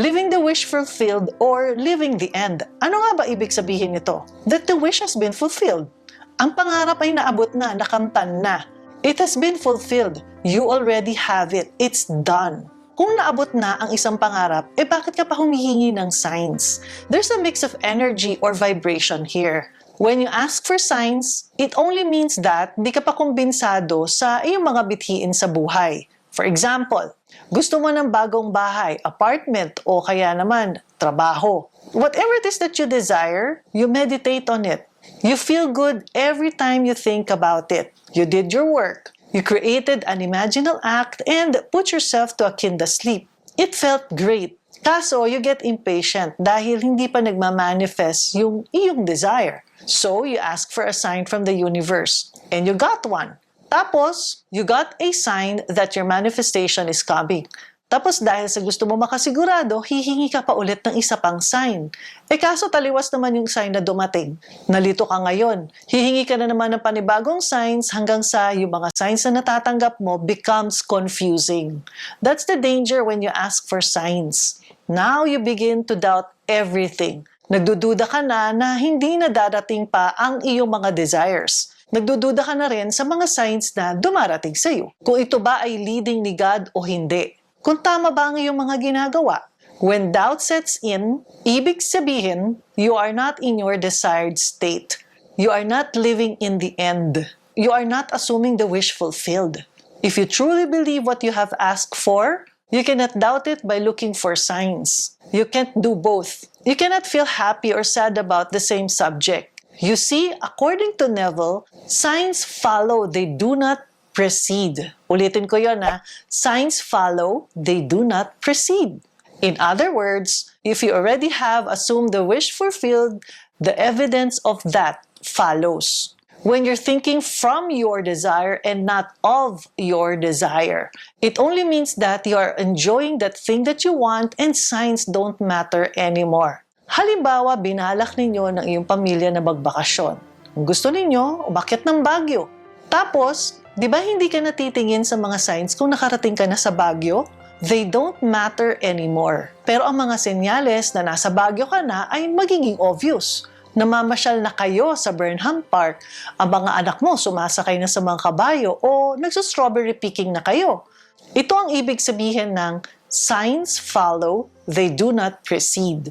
Living the wish fulfilled or living the end. Ano nga ba ibig sabihin nito? That the wish has been fulfilled. Ang pangarap ay naabot na, nakamtan na. It has been fulfilled. You already have it. It's done. Kung naabot na ang isang pangarap, bakit ka pa humihingi ng signs? There's a mix of energy or vibration here. When you ask for signs, it only means that hindi ka pa kumbinsado sa iyong mga bithiin sa buhay. For example, gusto mo ng bagong bahay, apartment, o kaya naman, trabaho. Whatever it is that you desire, you meditate on it. You feel good every time you think about it. You did your work. You created an imaginal act and put yourself to a kinda sleep. It felt great. Kaso, you get impatient dahil hindi pa nagmamanifest yung iyong desire. So, you ask for a sign from the universe. And you got one. Tapos, you got a sign that your manifestation is coming. Tapos dahil sa gusto mo makasigurado, hihingi ka pa ulit ng isa pang sign. Kaso taliwas naman yung sign na dumating. Nalito ka ngayon. Hihingi ka na naman ng panibagong signs hanggang sa yung mga signs na natatanggap mo becomes confusing. That's the danger when you ask for signs. Now you begin to doubt everything. Nagdududa ka na hindi na dadating pa ang iyong mga desires. Nagdududa ka na rin sa mga signs na dumarating sa iyo. Kung ito ba ay leading ni God o hindi. Kung tama ba ang iyong mga ginagawa. When doubt sets in, ibig sabihin, you are not in your desired state. You are not living in the end. You are not assuming the wish fulfilled. If you truly believe what you have asked for, you cannot doubt it by looking for signs. You can't do both. You cannot feel happy or sad about the same subject. You see, according to Neville, signs follow, they do not precede. Ulitin ko yun signs follow, they do not precede. In other words, if you already have assumed the wish fulfilled, the evidence of that follows. When you're thinking from your desire and not of your desire, it only means that you are enjoying that thing that you want and signs don't matter anymore. Halimbawa, binalak ninyo ng iyong pamilya na magbakasyon. Kung gusto ninyo, umakyat ng Baguio. Tapos, di ba hindi ka natitingin sa mga signs kung nakarating ka na sa Baguio? They don't matter anymore. Pero ang mga senyales na nasa Baguio ka na ay magiging obvious. Namamasyal na kayo sa Burnham Park, ang mga anak mo sumasakay na sa mga kabayo o nagsa-strawberry picking na kayo. Ito ang ibig sabihin ng signs follow, they do not precede.